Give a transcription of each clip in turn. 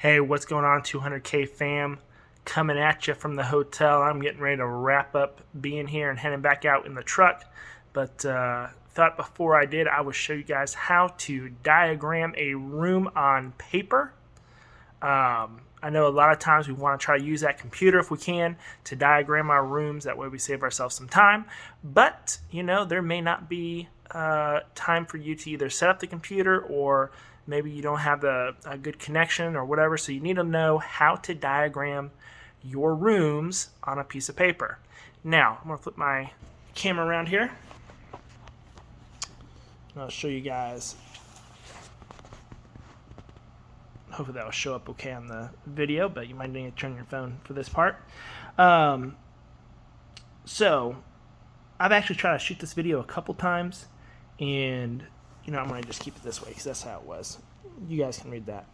Hey, what's going on, 200K fam? Coming at you from the hotel. I'm getting ready to wrap up being here and heading back out in the truck. But thought before I did, I would show you guys how to diagram a room on paper. I know a lot of times we want to try to use that computer if we can to diagram our rooms. That way we save ourselves some time. But, you know, there may not be time for you to either set up the computer or maybe you don't have a good connection or whatever. So you need to know how to diagram your rooms on a piece of paper. Now, I'm going to flip my camera around here. I'll show you guys. Hopefully that will show up okay on the video, but you might need to turn your phone for this part. So I've actually tried to shoot this video a couple times, and you know, I'm going to just keep it this way because that's how it was. You guys can read that.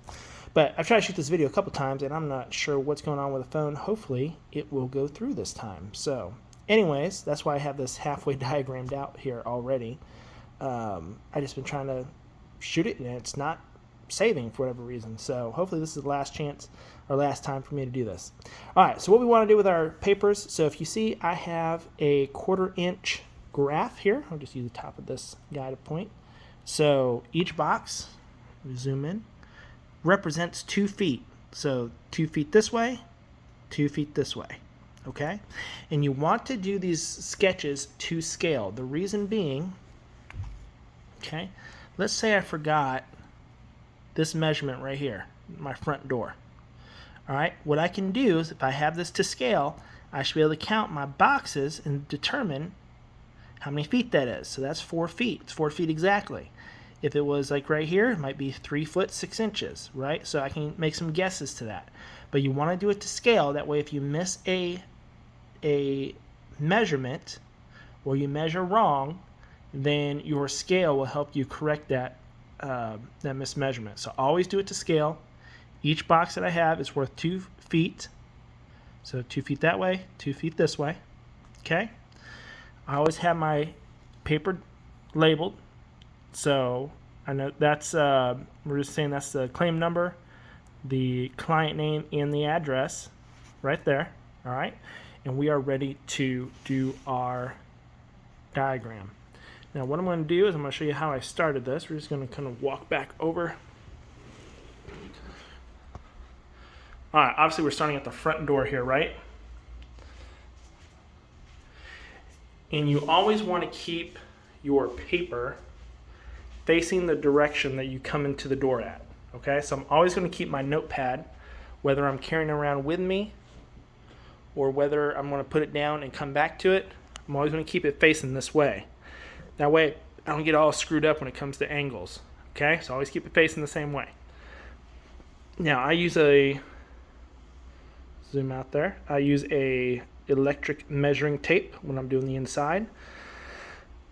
But I've tried to shoot this video a couple times, and I'm not sure what's going on with the phone. Hopefully it will go through this time. So anyways, that's why I have this halfway diagrammed out here already. I just been trying to shoot it, and it's not saving for whatever reason. So hopefully this is the last chance or last time for me to do this. All right, so what we want to do with our papers. So if you see, I have a 1/4 inch graph here. I'll just use the top of this guy to point. So each box, we zoom in, represents 2 feet. So 2 feet this way, 2 feet this way. Okay? And you want to do these sketches to scale. The reason being, okay, let's say I forgot this measurement right here, my front door. All right, what I can do is if I have this to scale, I should be able to count my boxes and determine how many feet that is. So that's 4 feet. It's 4 feet exactly. If it was like right here, it might be 3 foot 6 inches, right? So I can make some guesses to that. But you want to do it to scale. That way if you miss a measurement or you measure wrong, then your scale will help you correct that mismeasurement. So always do it to scale. Each box that I have is worth 2 feet. So 2 feet that way, 2 feet this way. Okay? I always have my paper labeled. So I know that's, we're just saying that's the claim number, the client name, and the address right there. All right? And we are ready to do our diagram. Now what I'm going to do is I'm going to show you how I started this. We're just going to kind of walk back over. All right, obviously we're starting at the front door here, right? And you always want to keep your paper facing the direction that you come into the door at. Okay, so I'm always going to keep my notepad, whether I'm carrying it around with me or whether I'm going to put it down and come back to it. I'm always going to keep it facing this way. That way I don't get all screwed up when it comes to angles. Okay, so always keep it facing the same way. Now I use a, zoom out there, I use a electric measuring tape when I'm doing the inside.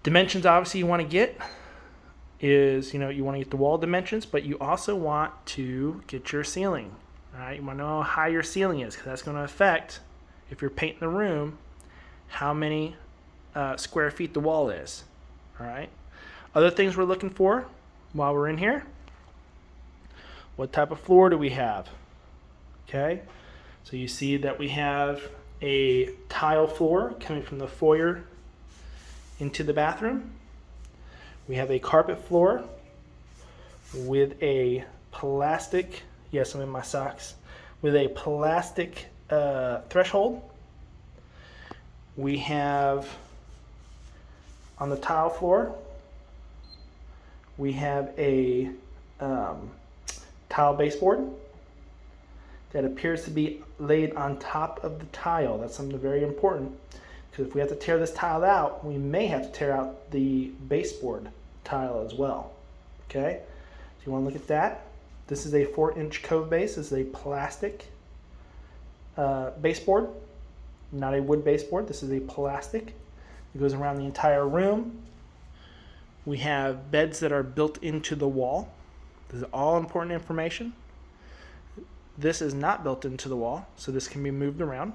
Dimensions obviously you want to get is, you know, you want to get the wall dimensions, but you also want to get your ceiling. All right, you want to know how high your ceiling is because that's going to affect, if you're painting the room, how many square feet the wall is. All right. Other things we're looking for while we're in here. What type of floor do we have? Okay. So you see that we have a tile floor coming from the foyer into the bathroom. We have a carpet floor with a plastic, yes, I'm in my socks, with a plastic threshold. We have on the tile floor, we have a tile baseboard that appears to be laid on top of the tile. That's something very important because if we have to tear this tile out, we may have to tear out the baseboard tile as well. Okay, so you want to look at that. This is a 4-inch cove base. This is a plastic baseboard, not a wood baseboard. This is a plastic. It goes around the entire room. We have beds that are built into the wall. This is all important information. This is not built into the wall, so this can be moved around.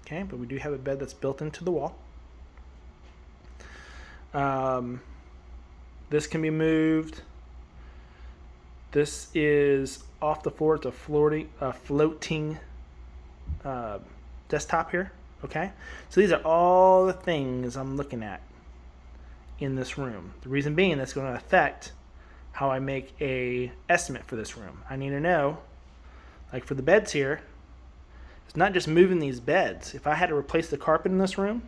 Okay, but we do have a bed that's built into the wall. This can be moved. This is off the floor. It's a floating desktop here. Okay, so these are all the things I'm looking at in this room. The reason being that's going to affect how I make a estimate for this room. I need to know, like for the beds here, it's not just moving these beds. If I had to replace the carpet in this room,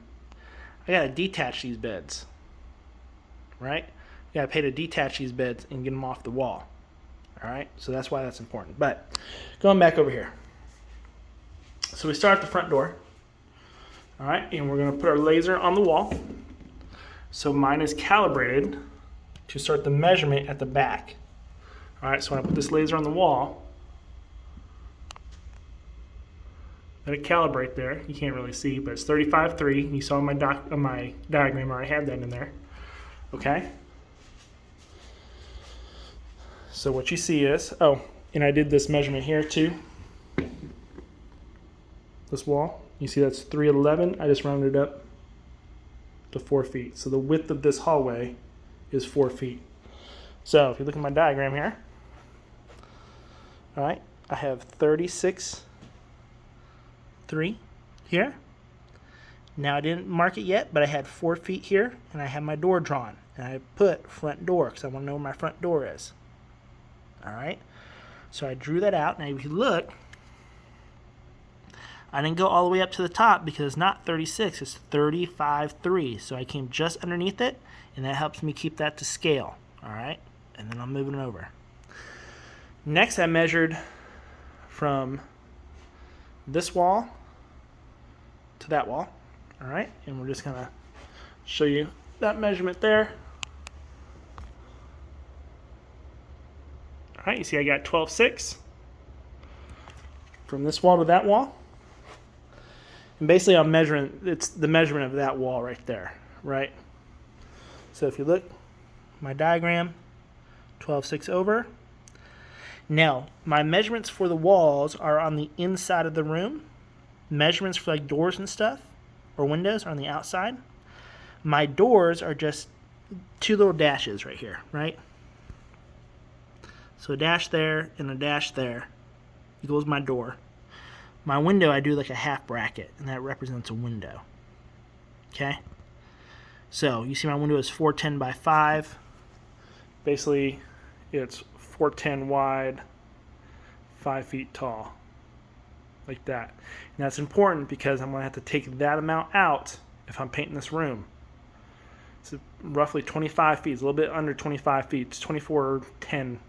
I got to detach these beds, right? You got to pay to detach these beds and get them off the wall. All right, so that's why that's important. But going back over here. So we start at the front door. All right, and we're going to put our laser on the wall. So mine is calibrated to start the measurement at the back. All right, so when I put this laser on the wall, let it calibrate there. You can't really see, but it's 35.3. You saw my diagram where I had that in there. Okay. So what you see is, oh, and I did this measurement here too. This wall, you see that's 311. I just rounded it up to 4 feet. So the width of this hallway is 4 feet. So if you look at my diagram here, all right, I have 36.3 here. Now I didn't mark it yet, but I had 4 feet here, and I have my door drawn. And I put front door because I want to know where my front door is. All right, so I drew that out. Now if you look, I didn't go all the way up to the top because it's not 36, it's 35.3. So I came just underneath it, and that helps me keep that to scale. All right, and then I'm moving it over. Next, I measured from this wall to that wall. All right, and we're just gonna show you that measurement there. All right, you see I got 12.6 from this wall to that wall. And basically I'm measuring, it's the measurement of that wall right there, right? So if you look, my diagram, 12.6 over. Now, my measurements for the walls are on the inside of the room. Measurements for like doors and stuff, or windows, are on the outside. My doors are just 2 little dashes right here, right? So a dash there and a dash there equals my door. My window, I do like a half bracket, and that represents a window. Okay? So you see my window is 410 by 5. Basically, it's 410 wide, 5 feet tall. Like that. And that's important because I'm going to have to take that amount out if I'm painting this room. It's roughly 25 feet. It's a little bit under 25 feet. It's 2410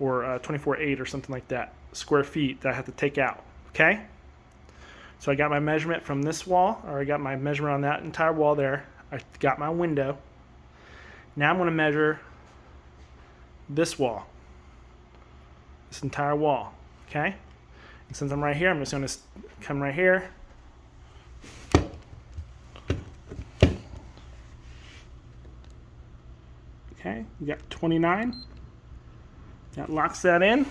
or 24.8 or something like that square feet that I have to take out. Okay? So I got my measurement from this wall, or I got my measurement on that entire wall there. I got my window. Now I'm going to measure this wall, this entire wall. Okay? And since I'm right here, I'm just going to come right here. Okay, we got 29. That locks that in.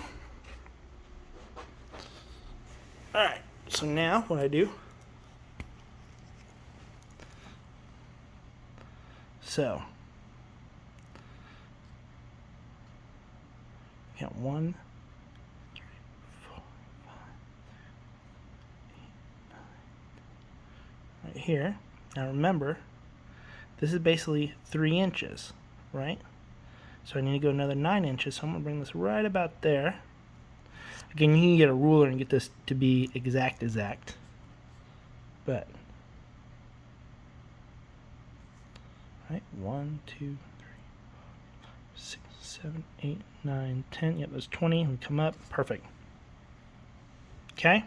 Alright, so now what I do, so count 1, 3, 4, 5, 8, 9. Right here. Now remember, this is basically 3 inches, right? So I need to go another 9 inches, so I'm going to bring this right about there. Again, you can get a ruler and get this to be exact. But, right, 1, 2, 3, 6, 7, 8, 9, 10. Yep, there's 20. We come up. Perfect. Okay?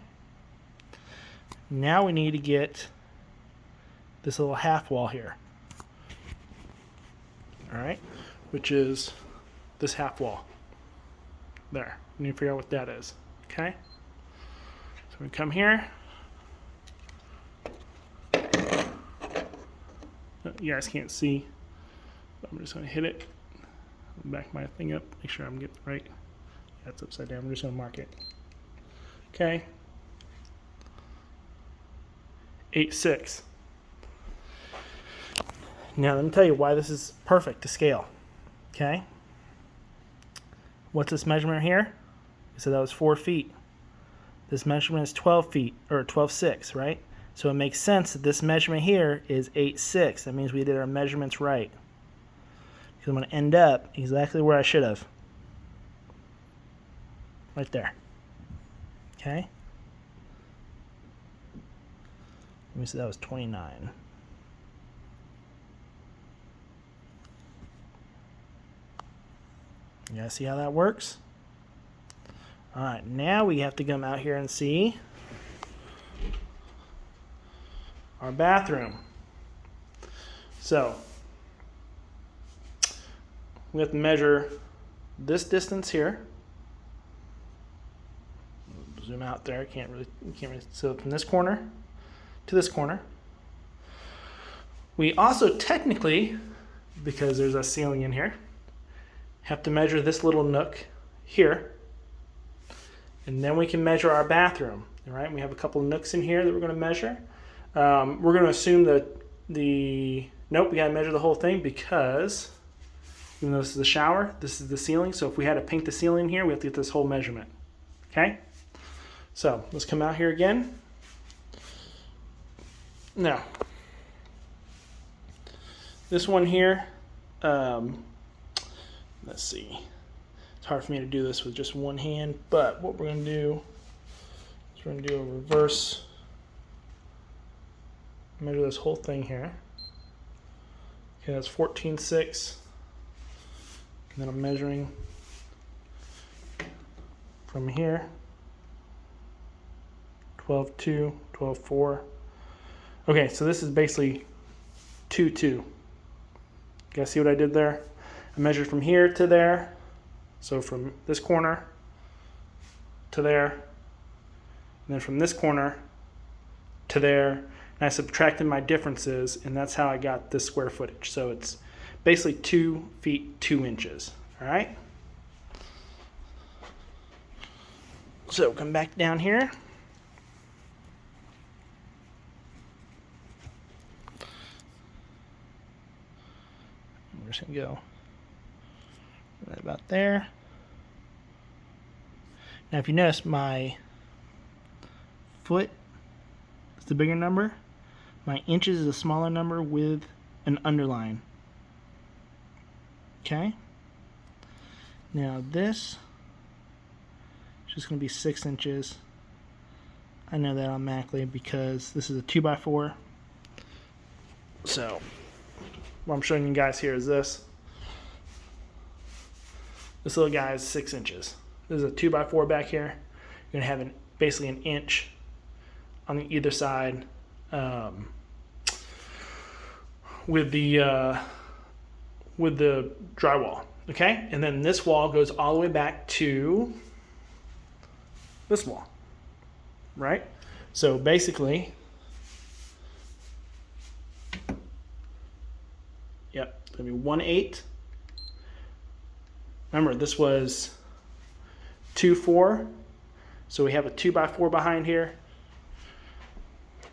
Now we need to get this little half wall here. Alright? Which is this half wall. There. We need to figure out what that is. Okay? So we come here. You guys can't see. I'm just going to hit it. Back my thing up. Make sure I'm getting it right. That's upside down. I'm just going to mark it. Okay. 8.6. Now let me tell you why this is perfect to scale. Okay? what's this measurement here? So that was 4 feet. This measurement is 12 feet, or 12.6, right? So it makes sense that this measurement here is 8.6. That means we did our measurements right. Because I'm going to end up exactly where I should have. Right there. Okay? Let me see, that was 29. You guys see how that works? Alright, now we have to come out here and see our bathroom. So, we have to measure this distance here. Zoom out there, you can't really so from this corner to this corner. We also technically, because there's a ceiling in here, have to measure this little nook here. And then we can measure our bathroom. All right, we have a couple of nooks in here that we're going to measure. We're going to assume that nope, we got to measure the whole thing because even though this is the shower, this is the ceiling. So if we had to paint the ceiling here, we have to get this whole measurement. Okay? So let's come out here again. Now, this one here, let's see. It's hard for me to do this with just one hand, but what we're going to do is we're going to do a reverse. Measure this whole thing here. Okay, that's 14.6. And then I'm measuring from here. 12.2, 12.4. Okay, so this is basically 2.2. You guys see what I did there? I measured from here to there. So from this corner to there, and then from this corner to there, and I subtracted my differences, and that's how I got this square footage. So it's basically 2 feet 2 inches. All right. So come back down here. We're just gonna go right about there. Now if you notice, my foot is the bigger number, my inches is a smaller number with an underline. Okay, now this is just going to be 6 inches. I know that automatically because this is a 2x4. So what I'm showing you guys here is this. This little guy is 6 inches. This is a 2x4 back here. You're going to have basically an inch on either side with the drywall. Okay, and then this wall goes all the way back to this wall, right? So basically, yep, it's going to be 1/8. Remember, this was 2.4, so we have a 2x4 behind here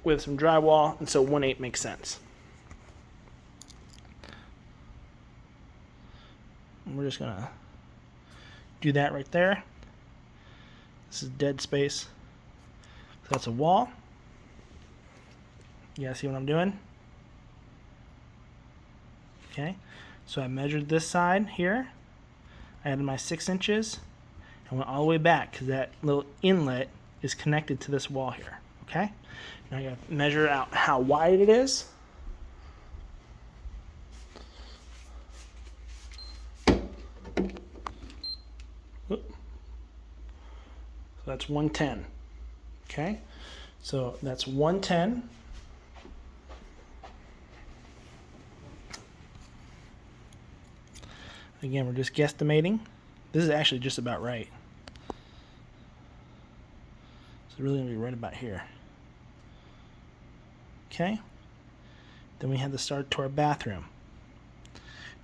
with some drywall, and so 1/8 makes sense. And we're just gonna do that right there. This is dead space. So that's a wall. You guys see what I'm doing? Okay, so I measured this side here. I added my 6 inches and went all the way back because that little inlet is connected to this wall here. Okay, now I gotta measure out how wide it is. So that's 110. Okay, so that's 110. Again, we're just guesstimating. This is actually just about right. So it's really going to be right about here. Okay. Then we have to start to our bathroom.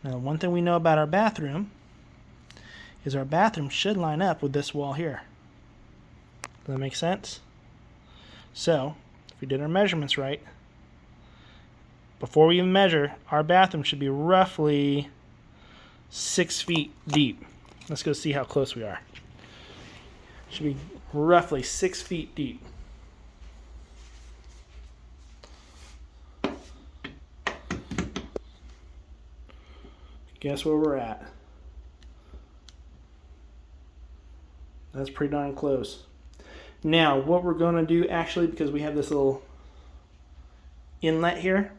Now, one thing we know about our bathroom is our bathroom should line up with this wall here. Does that make sense? So, if we did our measurements right, before we even measure, our bathroom should be roughly 6 feet deep. Let's go see how close we are. Should be roughly 6 feet deep. Guess where we're at? That's pretty darn close. Now, what we're going to do actually, because we have this little inlet here,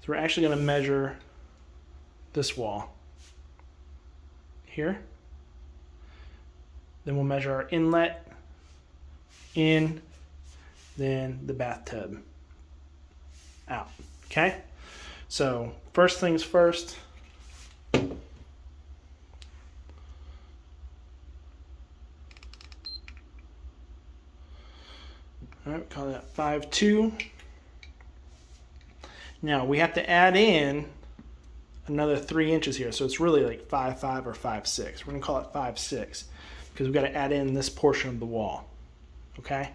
so we're actually going to measure this wall here. Then we'll measure our inlet in, then the bathtub out. Okay? So, first things first. All right, call that 5'2". Now we have to add in another 3 inches here, so it's really like 5'5" or 5'6". We're gonna call it 5'6" because we've got to add in this portion of the wall. Okay,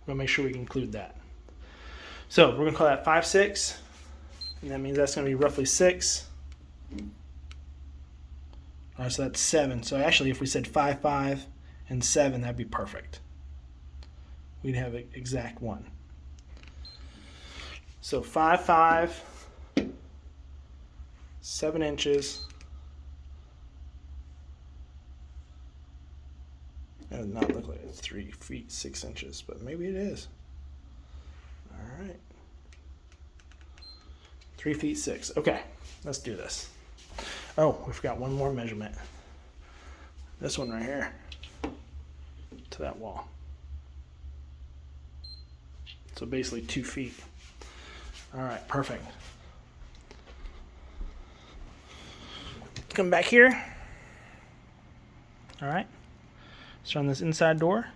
we're gonna make sure we include that. So we're gonna call that 5'6", and that means that's gonna be roughly 6. All right, so that's 7. So actually, if we said 5'5" and 7, that'd be perfect. We'd have an exact 1. So 5'5", 7 inches. That does not look like it's 3 feet 6 inches, but maybe it is. All right. 3 feet 6. Okay, let's do this. Oh, we forgot one more measurement. This one right here to that wall. So basically 2 feet. All right, perfect. Come back here. All right. So on this inside door,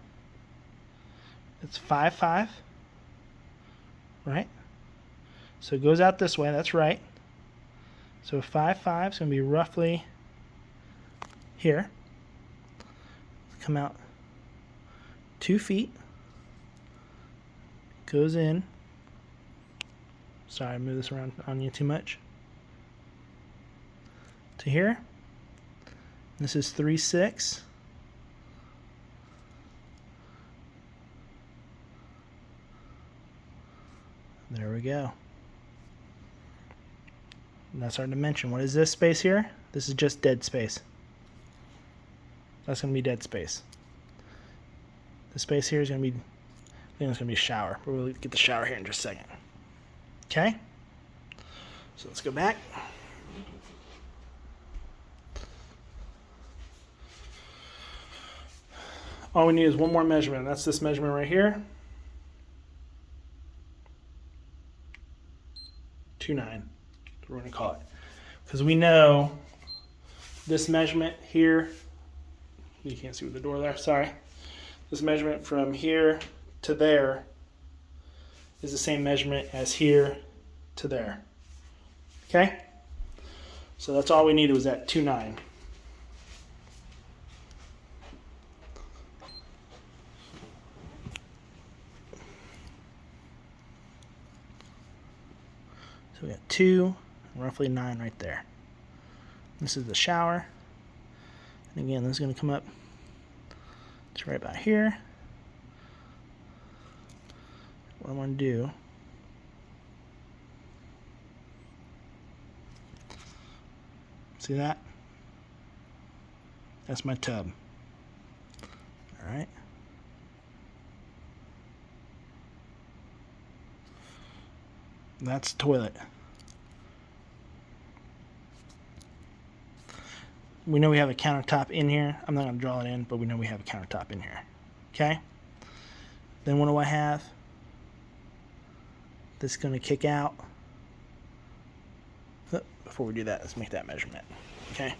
it's 5'5", right? So it goes out this way, that's right. So 5'5" is going to be roughly here. Come out 2 feet. Goes in. Sorry, I moved this around on you too much. To here. This is 3'6". There we go. And that's our dimension. What is this space here? This is just dead space. That's going to be dead space. The space here is going to be, I think it's going to be a shower. But we'll get the shower here in just a second. Okay? So let's go back. All we need is one more measurement. That's this measurement right here. 2.9. We're going to call it. Because we know this measurement here, you can't see with the door there, sorry. This measurement from here to there is the same measurement as here to there. Okay? So that's all we needed was that 2.9. So we got 2, roughly 9 right there. This is the shower. And again, this is going to come up. It's right about here. What I want to do, see that? That's my tub. All right. That's the toilet. We know we have a countertop in here. I'm not going to draw it in, but we know we have a countertop in here. Okay? Then what do I have? This is going to kick out. Before we do that, let's make that measurement. Okay?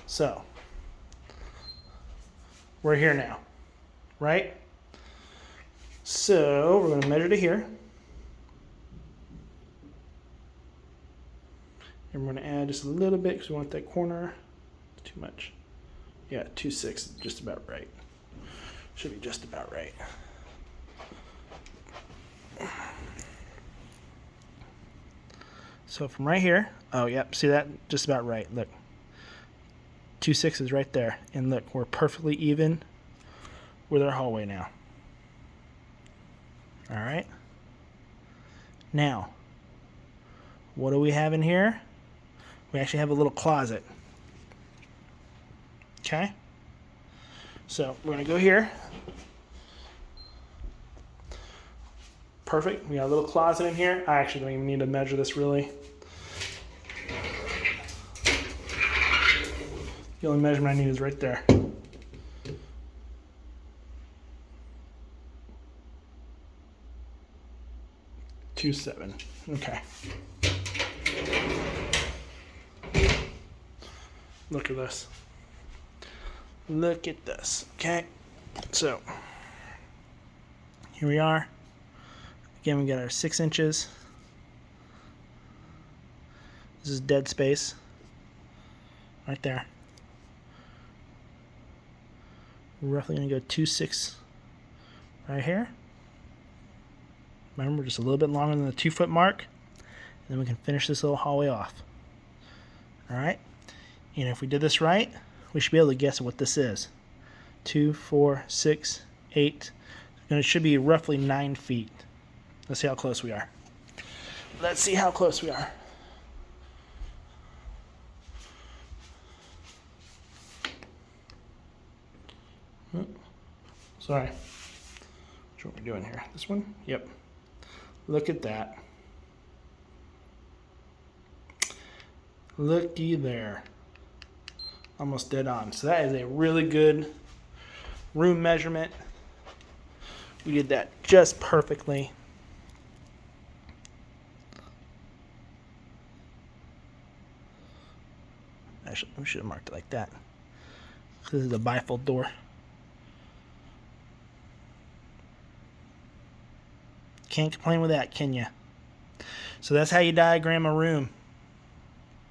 So, we're here now. Right? So, we're going to measure to here. And we're going to add just a little bit because we want that corner. Too much. Yeah, 2.6, just about right. Should be just about right. So from right here, oh yep, see that? Just about right. Look. 2 6s right there. And look, we're perfectly even with our hallway now. All right. Now, what do we have in here? We actually have a little closet. Okay. So we're going to go here. Perfect. We got a little closet in here. I actually don't even need to measure this really. The only measurement I need is right there. Two 7. Okay. Look at this. Look at this. Okay. So here we are. Again, we got our 6 inches. This is dead space. Right there. We're roughly going to go 2 6 right here. Remember, just a little bit longer than the 2 foot mark. And then we can finish this little hallway off. Alright? And if we did this right, we should be able to guess what this is. 2, 4, 6, 8. And it should be roughly 9 feet. Let's see how close we are. Let's see how close we are. Sorry. What are we doing here? This one? Yep. Look at that. Looky there. Almost dead on. So that is a really good room measurement. We did that just perfectly. Actually, we should have marked it like that. This is a bifold door. Can't complain with that, can you? So that's how you diagram a room.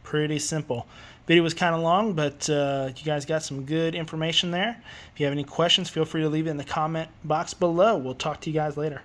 Pretty simple. Video was kind of long, but you guys got some good information there. If you have any questions, feel free to leave it in the comment box below. We'll talk to you guys later.